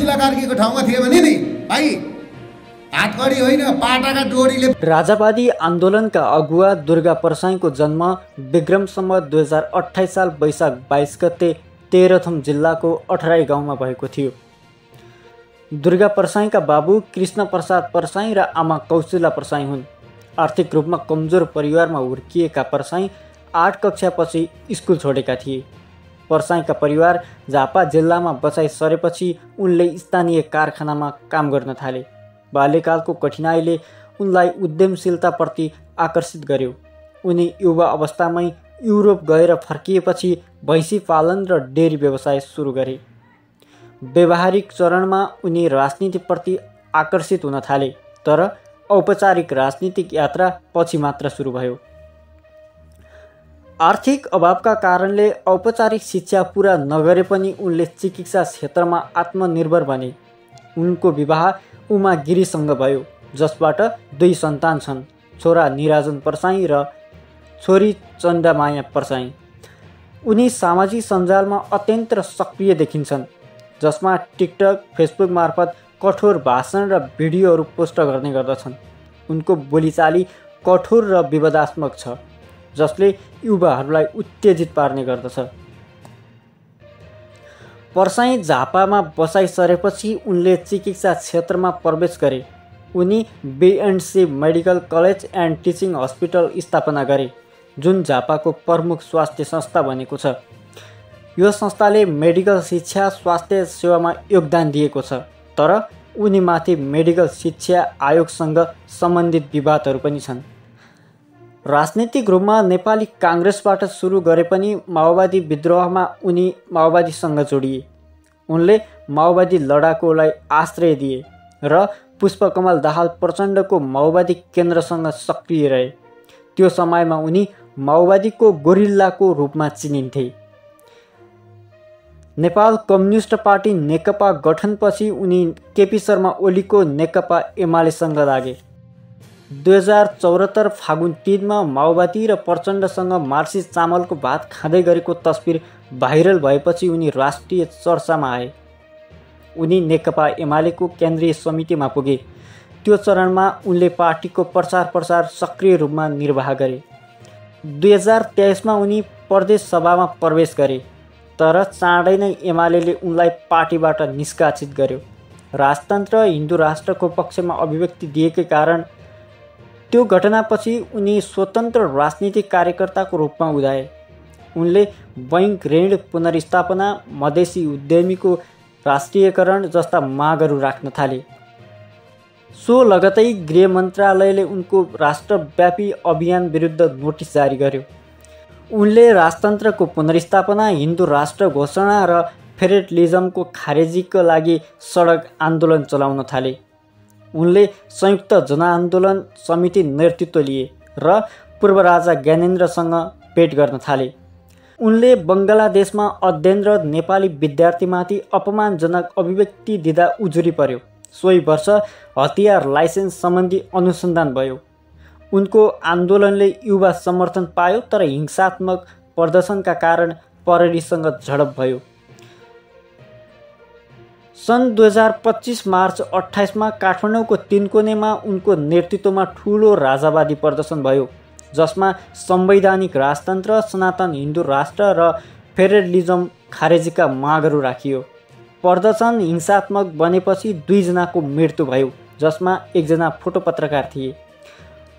सुशीला कार्कीको ठाउँमा थियो भने नि भाइ हातकडी होइन पाटाका डोरीले। राजावादी आन्दोलनका अगुवा दुर्गा परसाईको जन्म विक्रम सम्वत 2028 साल वैशाख 22 गते तेह्रथुम जिल्लाको अठराई गाउँमा भएको थियो। दुर्गा परसाईका बाबु कृष्ण प्रसाद परसाई र आमा कौशल्या परसाई हुन्। आर्थिक रूपमा कमजोर परिवारमा हुर्किएका परसाई 8 कक्षापछि स्कुल छोडेका थिए। परसाईका परिवार झापा जिल्लामा बसाइ सरेपछि उनले स्थानीय कारखानामा काम गर्न थाले। बाल्यकालको कठिनाइले उनलाई उद्यमशीलताप्रति आकर्षित गर्यो। उनी युवा अवस्थामै युरोप गएर फर्किएपछि भैँसी पालन र डेरी व्यवसाय सुरु गरे। व्यावहारिक चरणमा उनी राजनीतिप्रति आकर्षित हुन थाले, तर औपचारिक राजनीतिक यात्रा पछि मात्र सुरु भयो। आर्थिक अभावका कारणले औपचारिक शिक्षा पुरा नगरे पनि उनले चिकित्सा क्षेत्रमा आत्मनिर्भर बने। उनको विवाह उमा गिरीसँग भयो, जसबाट 2 सन्तान छन्, छोरा निराजन परसाई र छोरी चण्डामाया परसाई। उनी सामाजिक सञ्जालमा अत्यन्त सक्रिय देखिन्छन्, जसमा टिकटक, फेसबुक मार्फत कठोर भाषण र भिडियोहरू पोस्ट गर्ने गर्दछन्। उनको बोलीचाली कठोर र विवादात्मक छ, जसले युवाहरूलाई उत्तेजित पार्ने गर्दछ। परसाई झापामा बसाइ सरेपछि उनले चिकित्सा क्षेत्रमा प्रवेश गरे। उनी B&C medical college and teaching hospital स्थापना गरे, जुन झापाको प्रमुख स्वास्थ्य संस्था बनेको छ। यो संस्थाले मेडिकल शिक्षा स्वास्थ्य सेवामा योगदान दिएको छ, तर उनीमाथि मेडिकल शिक्षा आयोगसँग सम्बन्धित विवादहरू पनि छन्। राजनीतिक रूपमा नेपाली काङ्ग्रेसबाट सुरु गरे पनि माओवादी विद्रोहमा उनी माओवादीसँग जोडिए। उनले माओवादी लडाकुलाई आश्रय दिए र पुष्पकमल दाहाल प्रचण्डको माओवादी केन्द्रसँग सक्रिय रहे। त्यो समयमा उनी माओवादीको गोरिल्लाको रूपमा चिनिन्थे। नेपाल कम्युनिस्ट पार्टी नेकपा गठनपछि उनी केपी शर्मा ओलीको नेकपा एमालेसँग लागे। 2074 फागुन 3 मा माओवादी र प्रचण्डसँग मार्क्सिस्ट चामलको भात खाँदै गरेको तस्बिर भाइरल भएपछि उनी राष्ट्रिय चर्चामा आए। उनी नेकपा एमालेको केन्द्रीय समितिमा पुगे। त्यो चरणमा उनले पार्टीको प्रचार सक्रिय रूपमा निर्वाह गरे। 2023 मा उनी प्रदेश सभामा प्रवेश गरे, तर चाँडै नै एमालेले उनलाई पार्टीबाट निष्कासित गर्यो। राजतन्त्र हिन्दू राष्ट्रको पक्षमा अभिव्यक्ति दिएकै कारण त्यो घटनापछि उनी स्वतन्त्र राजनीतिक कार्यकर्ताको रूपमा उदाए। उनले बैंक ऋण पुनर्स्थापना, मधेसी उद्यमीको राष्ट्रियकरण जस्ता मागहरू राख्न थाले। सो लगतै गृह मन्त्रालयले उनको राष्ट्रव्यापी अभियान विरुद्ध नोटिस जारी गर्यो। उनले राजतन्त्रको पुनर्स्थापना, हिन्दू राष्ट्र घोषणा र फेडरलिजमको खारेजीका लागि सडक आन्दोलन चलाउन थाले। उनले संयुक्त जनआन्दोलन समिति नेतृत्व लिए र पूर्व राजा ज्ञानेन्द्रसँग भेट गर्न थाले। उनले बङ्गलादेशमा अध्ययन र नेपाली विद्यार्थीमाथि अपमानजनक अभिव्यक्ति दिँदा उजुरी पर्यो। सोही वर्ष हतियार लाइसेन्स सम्बन्धी अनुसन्धान भयो। उनको आन्दोलनले युवा समर्थन पायो, तर हिंसात्मक प्रदर्शनका कारण प्रहरीसँग झडप भयो। सन् 2025 मार्च 28 मा काठमाडौँको तीनकोनेमा उनको नेतृत्वमा ठुलो राजावादी प्रदर्शन भयो, जसमा संवैधानिक राजतन्त्र, सनातन हिन्दू राष्ट्र र फेडरलिजम खारेजीका मागहरू राखियो। प्रदर्शन हिंसात्मक बनेपछि 2 जनाको मृत्यु भयो, जसमा 1 जना फोटो पत्रकार थिए।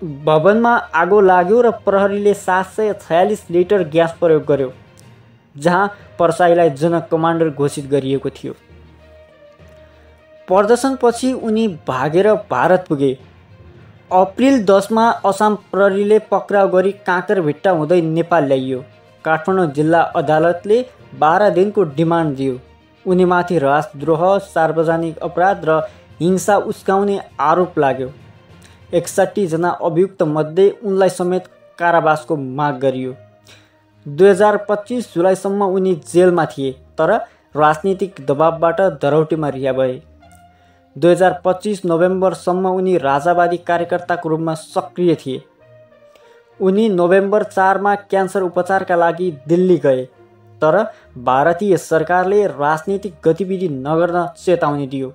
भवनमा आगो लाग्यो र प्रहरीले 746 लिटर ग्यास प्रयोग गर्यो, जहाँ परसाईलाई जन कमान्डर घोषित गरिएको थियो। प्रदर्शनपछि उनी भागेर भारत पुगे। अप्रिल 10 मा असम प्रहरीले पक्राउ गरी काँकरभिट्टा हुँदै नेपाल ल्याइयो। काठमाडौँ जिल्ला अदालतले 12 दिनको डिमान्ड दियो। उनीमाथि राजद्रोह, सार्वजनिक अपराध र हिंसा उस्काउने आरोप लाग्यो। 61 जना अभियुक्त मध्ये उनलाई समेत कारावासको माग गरियो। 2025 जुलाईसम्म उनी जेलमा थिए, तर राजनीतिक दबावबाट धरौटीमा रिहा भए। 2025 नोभेम्बरसम्म उनी राजावादी कार्यकर्ताको रूपमा सक्रिय थिए। उनी नोभेम्बर 4 मा क्यान्सर उपचारका लागि दिल्ली गए। तर भारतीय सरकारले राजनीतिक गतिविधि नगर्न चेतावनी दियो।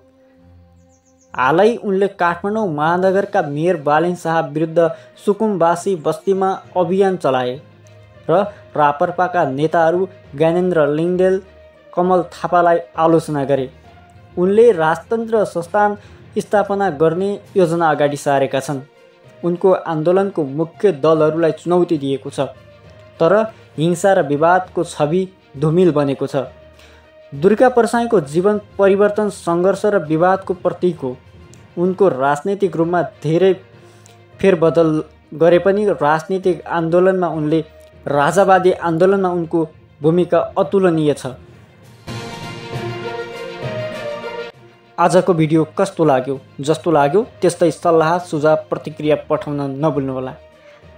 हालै उनले काठमाडौँ महानगरका मेयर बालेन शाह विरुद्ध सुकुमवासी बस्तीमा अभियान चलाए र रापरपाका नेताहरू ज्ञानेन्द्र लिङ्गदेल, कमल थापालाई आलोचना गरे। उनले राजतन्त्र संस्थान स्थापना गर्ने योजना अगाडि सारेका छन्। उनको आन्दोलनको मुख्य दलहरूलाई चुनौती दिएको छ, तर हिंसा र विवादको छवि धुमिल बनेको छ। दुर्गा परसाईको जीवन परिवर्तन सङ्घर्ष र विवादको प्रतीक हो। उनको राजनीतिक रूपमा धेरै फेरबदल गरे पनि राजनीतिक आन्दोलनमा राजावादी आन्दोलनमा उनको भूमिका अतुलनीय छ। आजको भिडियो कस्तो लाग्यो? जस्तो लाग्यो त्यस्तै सल्लाह सुझाव प्रतिक्रिया पठाउन नभुल्नुहोला।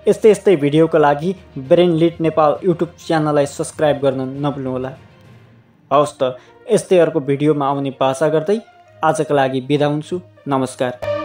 यस्तै भिडियोको लागि ब्रेन लिड नेपाल युट्युब च्यानललाई सब्सक्राइब गर्न नभुल्नुहोला। हवस् त, यस्तै अर्को भिडियोमा आउने आशा गर्दै आजका लागि बिदा हुन्छु। नमस्कार।